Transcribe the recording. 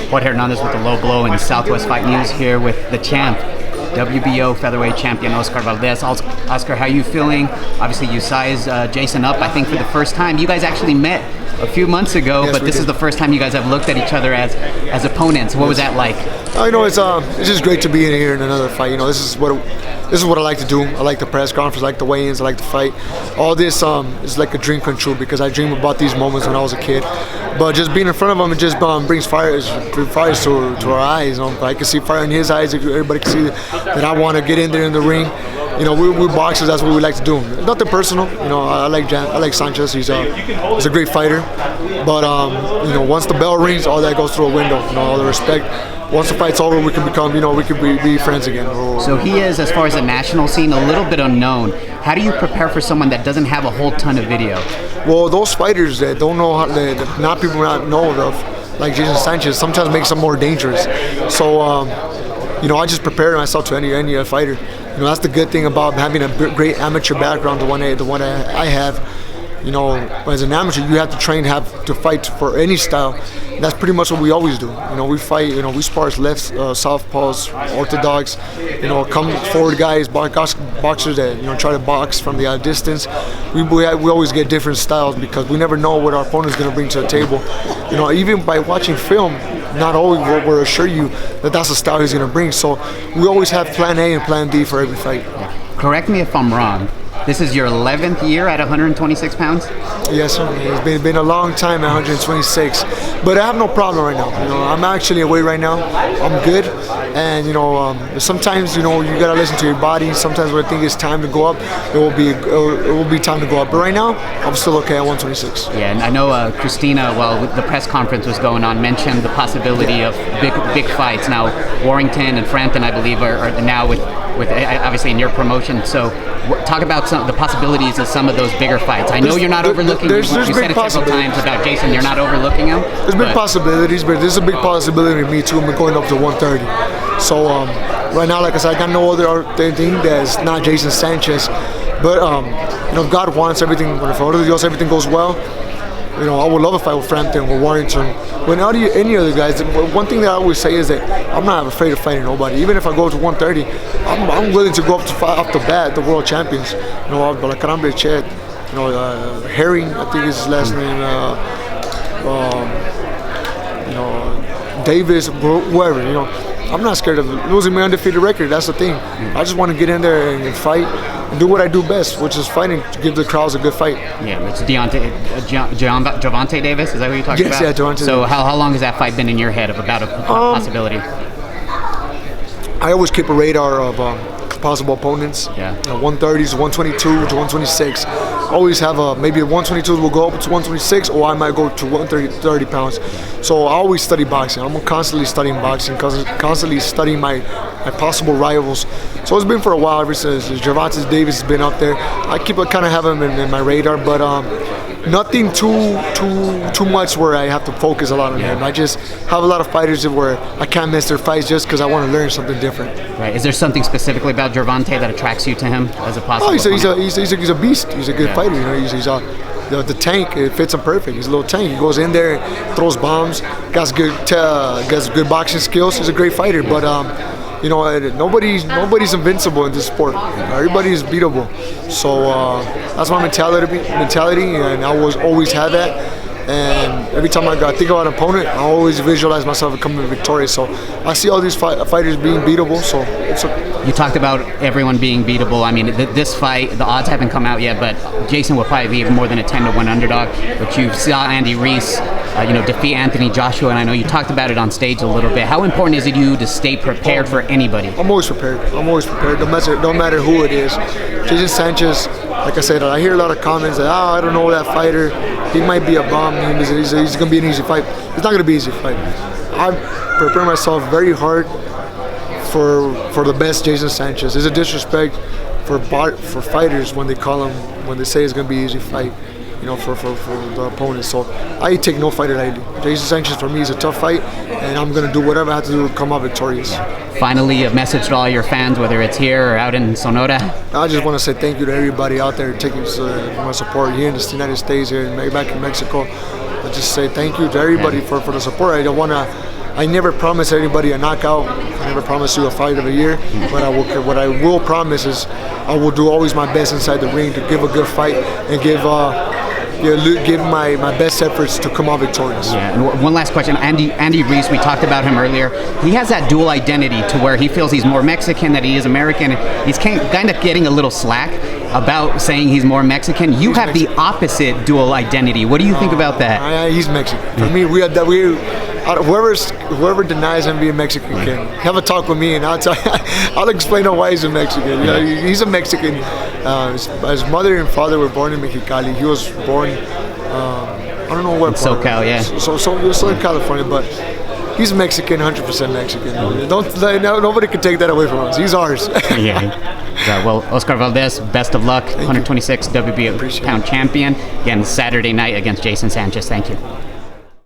Jorge Hernandez with the low blow in Southwest Fight News here with the champ, WBO Featherweight Champion Oscar Valdez. Oscar, how are you feeling? Obviously, you sized Jason up, I think, for the first time. You guys actually met a few months ago, yes, but this is the first time you guys have looked at each other as opponents. What was that like? It's just great to be in here in another fight. This is what I like to do. I like the press conference, I like the weigh-ins, I like the fight. All this is like a dream come true because I dreamed about these moments when I was a kid. But just being in front of him, it just brings fire to our eyes. I can see fire in his eyes. Everybody can see that I want to get in there in the ring. We're boxers. That's what we like to do. Nothing personal. I like Sanchez. He's a great fighter. But once the bell rings, all that goes through a window. All the respect. Once the fight's over, we can become, we can be friends again. So he is, as far as the national scene, a little bit unknown. How do you prepare for someone that doesn't have a whole ton of video? Well, those fighters that don't know that not people not know of, like Jason Sanchez, sometimes makes them more dangerous. So, I just prepare myself to any fighter. That's the good thing about having a great amateur background, the one I have. As an amateur, you have to train, have to fight for any style. And that's pretty much what we always do. We fight. We spar lefts, southpaws, orthodox. Come forward guys, boxers that try to box from the distance. We always get different styles because we never know what our opponent's going to bring to the table. Even by watching film, not always will assure you that that's the style he's going to bring. So we always have Plan A and Plan B for every fight. Correct me if I'm wrong. This is your 11th year at 126 pounds? Yes, sir. It's been a long time at 126. But I have no problem right now. I'm actually away right now. I'm good. And, sometimes, you got to listen to your body. Sometimes when I think it's time to go up, it will be time to go up. But right now, I'm still okay at 126. Yeah, and I know Christina, while the press conference was going on, mentioned the possibility of big fights. Now, Warrington and Frampton, I believe, are now with obviously in your promotion. So talk about the possibilities of some of those bigger fights. I know you're not overlooking. You said it several times about Jason. You're not overlooking him. There's big possibilities, but there's a big possibility of me too. I'm going up to 130. So right now, like I said, I got no other thing that's not Jason Sanchez. But if God wants everything, if everything goes well, I would love a fight with Frampton or Warrington. When any other guys, one thing that I always say is that I'm not afraid of fighting nobody. Even if I go to 130, I'm willing to go up to fight off the bat the world champions. Berchelt, Herring, I think is his last name. Davis, whoever. I'm not scared of losing my undefeated record. That's the thing. I just want to get in there and fight and do what I do best, which is fighting to give the crowds a good fight. Yeah, it's Gervonta Davis. Is that what you're talking about? Yes, yeah, Gervonta. So how long has that fight been in your head about a possibility? I always keep a radar of possible opponents. Yeah. 130s, 122 to 126. Always have maybe 122 will go up to 126, or I might go to 130 pounds. So I always study boxing. I'm constantly studying boxing, constantly studying my possible rivals. So it's been for a while, ever since Gervonta Davis has been up there. I keep kind of have him in my radar, but nothing too much where I have to focus a lot on him. I just have a lot of fighters where I can't miss their fights just because I want to learn something different. Right. Is there something specifically about Gervonta that attracts you to him as a possible? He's a beast. He's a good fighter. He's the tank. It fits him perfect. He's a little tank. He goes in there, throws bombs, got good boxing skills. He's a great fighter, but. Nobody's invincible in this sport. Everybody is beatable. So that's my mentality, and I always had that. And every time I think about an opponent, I always visualize myself becoming victorious. So I see all these fighters being beatable. So you talked about everyone being beatable. I mean, this fight, the odds haven't come out yet, but Jason will probably be more than a 10-1 underdog. But you saw Andy Reese, defeat Anthony Joshua, and I know you talked about it on stage a little bit. How important is it to you to stay prepared for anybody? I'm always prepared. No matter who it is. Jason Sanchez, like I said, I hear a lot of comments that, I don't know that fighter. He might be a bum. He's going to be an easy fight. It's not going to be an easy fight. I prepare myself very hard for the best Jason Sanchez. It's a disrespect for fighters when they say it's going to be an easy fight. For the opponent. So I take no fighter lightly. Jason Sanchez for me is a tough fight, and I'm going to do whatever I have to do to come out victorious. Finally, a message to all your fans, whether it's here or out in Sonora. I just want to say thank you to everybody out there taking my support here in the United States, here and back in Mexico. I just say thank you to everybody for the support. I don't want to I never promise anybody a knockout. I never promise you a fight of a year. But what I will promise is I will do always my best inside the ring to give a good fight and give my best efforts to come out victorious. Yeah, and one last question. Andy Reese, we talked about him earlier. He has that dual identity to where he feels he's more Mexican than he is American. He's kind of getting a little slack about saying he's more Mexican. You have the opposite dual identity. What do you think about that? He's Mexican. For me, whoever denies him being Mexican can have a talk with me, and I'll explain why he's a Mexican. He's a Mexican. His mother and father were born in Mexicali. He was born, I don't know what part. SoCal, yeah. So Southern California, but he's Mexican, 100% Mexican. Nobody can take that away from us. He's ours. Yeah. Well, Oscar Valdez, best of luck. 126 WBO pound champion. Again, Saturday night against Jason Sanchez. Thank you.